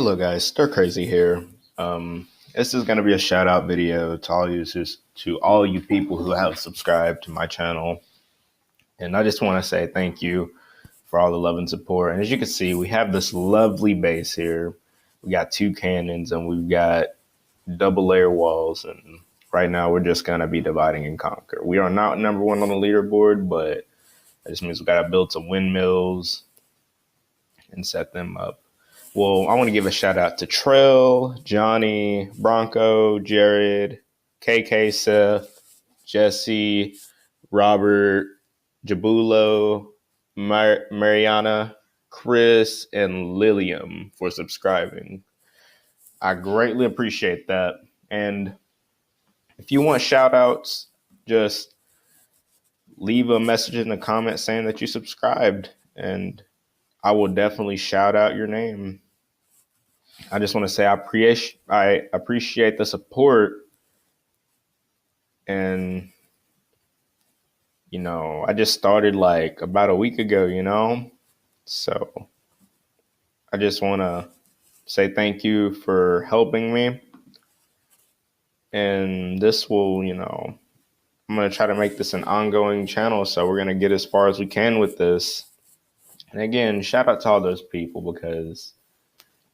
Hello guys, Stir Crazy here. This is gonna be a shout out video to all users, to all you people who have subscribed to my channel. And I just want to say thank you for all the love and support. And as you can see, we have this lovely base here. We got two cannons and we've got double layer walls. And right now we're just gonna be dividing and conquer. We are not number one on the leaderboard, but that just means we gotta build some windmills and set them up. Well, I want to give a shout out to Trell, Johnny, Bronco, Jared, KK, Seth, Jesse, Robert, Jabulo, Mariana, Chris, and Lilium for subscribing. I greatly appreciate that. And if you want shout outs, just leave a message in the comments saying that you subscribed, and I will definitely shout out your name. I just want to say I appreciate the support. And, I just started like about a week ago, So I just want to say thank you for helping me. And this will, I'm going to try to make this an ongoing channel. So we're going to get as far as we can with this. And again, shout out to all those people, because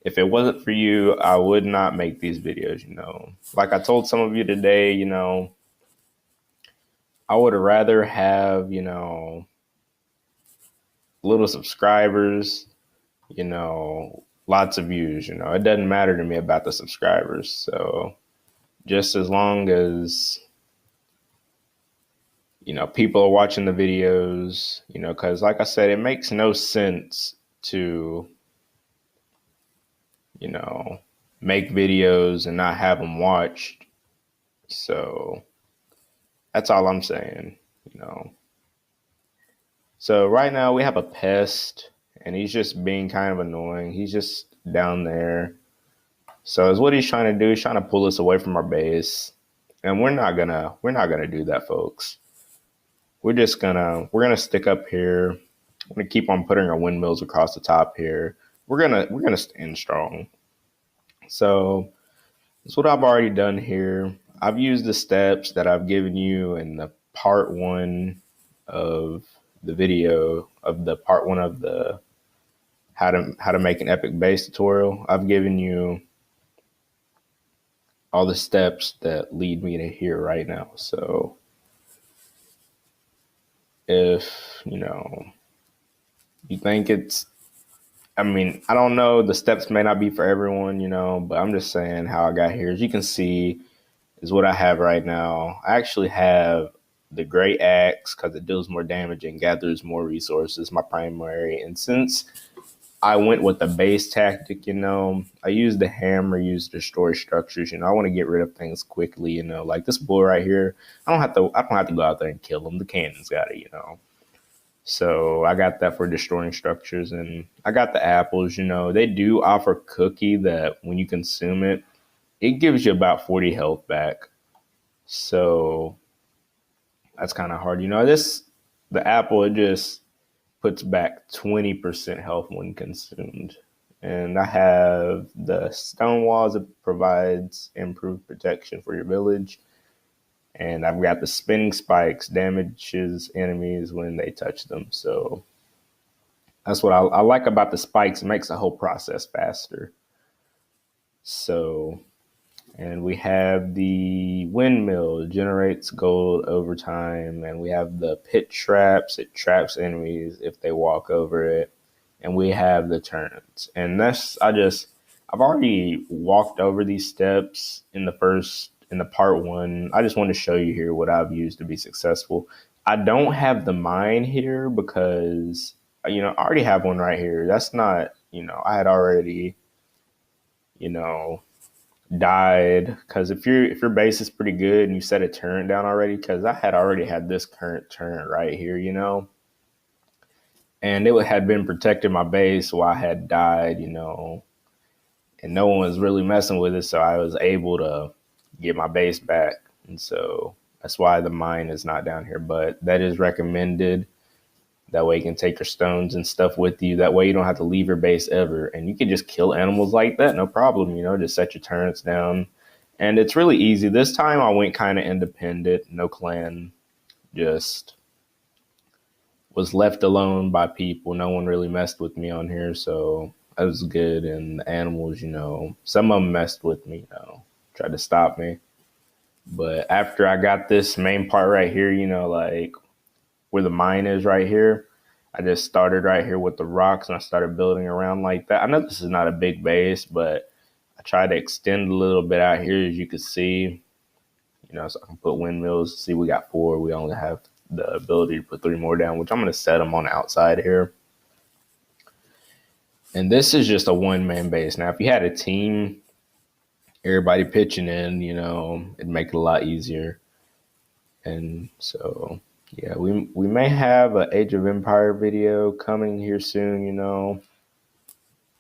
if it wasn't for you, I would not make these videos, Like I told some of you today, I would rather have, little subscribers, lots of views, It doesn't matter to me about the subscribers. So just as long as, people are watching the videos, because like I said, it makes no sense to, make videos and not have them watched. So that's all I'm saying, So right now we have a pest and he's just being kind of annoying. He's just down there. So is what he's trying to do. He's trying to pull us away from our base. And we're not gonna do that, folks. We're gonna stick up here. We're gonna keep on putting our windmills across the top here. We're gonna stand strong. So that's what I've already done here. I've used the steps that I've given you in the part one of the video, of the part one of the how to make an epic base tutorial. I've given you all the steps that lead me to here right now. So if you think I don't know, the steps may not be for everyone, but I'm just saying how I got here. As you can see, is what I have right now. I actually have the Great Axe because it deals more damage and gathers more resources, my primary. And since I went with the base tactic, I used the hammer, used destroy structures. I want to get rid of things quickly, like this boy right here. I don't have to go out there and kill him. The cannon's got it, So I got that for destroying structures, and I got the apples. They do offer cookie that when you consume it, it gives you about 40 health back. So that's kind of hard. The apple, it just puts back 20% health when consumed. And I have the stone walls that provides improved protection for your village. And I've got the spinning spikes, damages enemies when they touch them. So that's what I like about the spikes. It makes the whole process faster. So, and we have the windmill. It generates gold over time. And we have the pit traps. It traps enemies if they walk over it. And we have the turrets. And I've already walked over these steps in the part one. I just want to show you here what I've used to be successful. I don't have the mine here because, I already have one right here. That's not, I had already, died. Because if your base is pretty good and you set a turret down already, because I had already had this current turret right here, and it had been protecting my base while I had died, and no one was really messing with it. So I was able to get my base back. And so that's why the mine is not down here, but that is recommended. That way you can take your stones and stuff with you. That way you don't have to leave your base ever. And you can just kill animals like that, no problem. Just set your turrets down. And it's really easy. This time I went kind of independent, no clan, just was left alone by people. No one really messed with me on here, so that was good. And the animals, some of them messed with me, tried to stop me. But after I got this main part right here, like where the mine is right here, I just started right here with the rocks and I started building around like that. I know this is not a big base, but I tried to extend a little bit out here, as you can see, so I can put windmills. See, we got 4. We only have the ability to put 3 more down, which I'm going to set them on the outside here. And this is just a one-man base. Now, if you had a team, everybody pitching in, it'd make it a lot easier. And so, yeah, we may have an Age of Empire video coming here soon,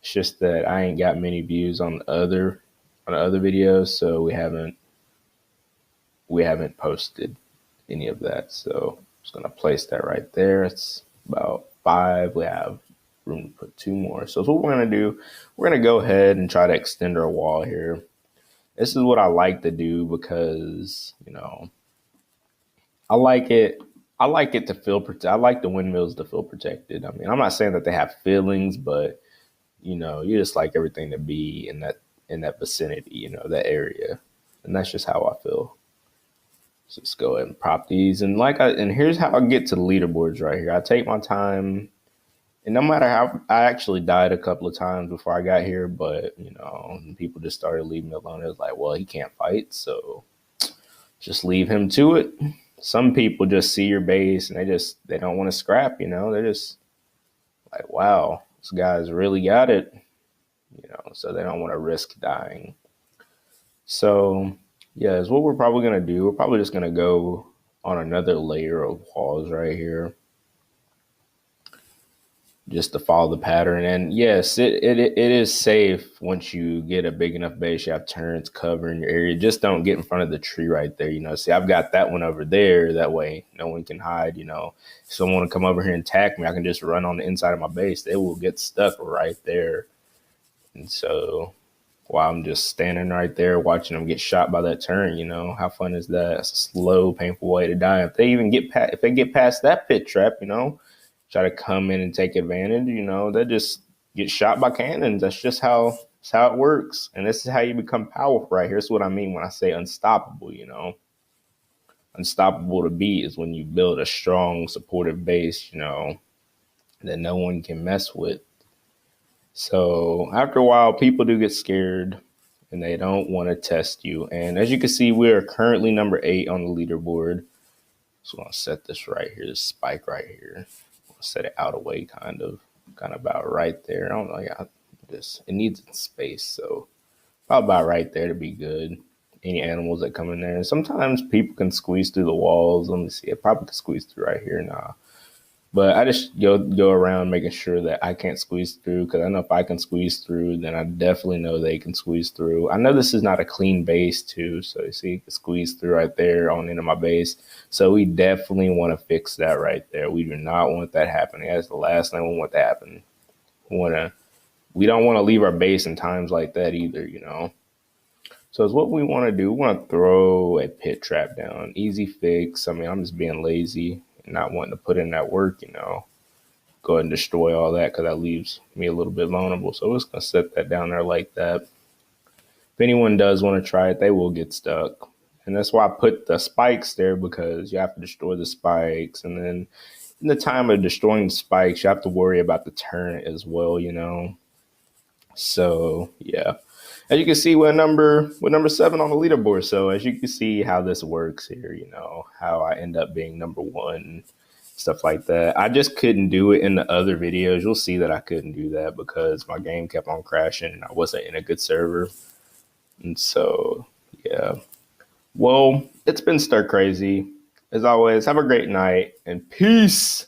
It's just that I ain't got many views on the other videos, so we haven't posted any of that. So I'm just gonna place that right there. It's about 5. We have room to put 2 more. So what we're gonna do, we're gonna go ahead and try to extend our wall here. This is what I like to do because I like it. I like it to feel protected. I like the windmills to feel protected. I mean, I'm not saying that they have feelings, but you just like everything to be in that vicinity, that area, and that's just how I feel. So let's go ahead and prop these, and here's how I get to the leaderboards right here. I take my time, and no matter how I actually died a couple of times before I got here, but people just started leaving me alone. It was like, well, he can't fight, so just leave him to it. Some people just see your base and they don't want to scrap, They're just like, wow, this guy's really got it, so they don't want to risk dying. So, yeah, is what we're probably going to do. We're probably just going to go on another layer of walls right here, just to follow the pattern. And yes, it is safe once you get a big enough base. You have turrets covering your area. Just don't get in front of the tree right there. See, I've got that one over there. That way no one can hide. If someone want to come over here and attack me, I can just run on the inside of my base. They will get stuck right there. And so while I'm just standing right there watching them get shot by that turret, how fun is that? It's a slow, painful way to die. If they get past that pit trap, try to come in and take advantage, they just get shot by cannons. That's just how it works. And this is how you become powerful right here. That's what I mean when I say unstoppable, Unstoppable to beat is when you build a strong, supportive base, that no one can mess with. So after a while, people do get scared and they don't want to test you. And as you can see, we are currently number 8 on the leaderboard. So I'll set this right here, this spike right here. I'll set it out of way, kind of about right there. I don't know, yeah, it needs space, so about right there to be good. Any animals that come in there. And sometimes people can squeeze through the walls. Let me see, it probably can squeeze through right here now. But I just go around making sure that I can't squeeze through, because I know if I can squeeze through, then I definitely know they can squeeze through. I know this is not a clean base too, so you see, you can squeeze through right there on into my base. So we definitely want to fix that right there. We do not want that happening. That's the last thing we want to happen. We don't want to leave our base in times like that either, So it's what we want to do. We want to throw a pit trap down. Easy fix. I mean, I'm just being lazy. Not wanting to put in that work, go ahead and destroy all that, because that leaves me a little bit vulnerable. So we're just going to set that down there like that. If anyone does want to try it, they will get stuck. And that's why I put the spikes there, because you have to destroy the spikes. And then in the time of destroying the spikes, you have to worry about the turret as well, So, yeah. As you can see, we're number 7 on the leaderboard. So as you can see how this works here, how I end up being number 1, stuff like that. I just couldn't do it in the other videos. You'll see that I couldn't do that because my game kept on crashing and I wasn't in a good server. And so, yeah. Well, it's been stir crazy. As always, have a great night and peace.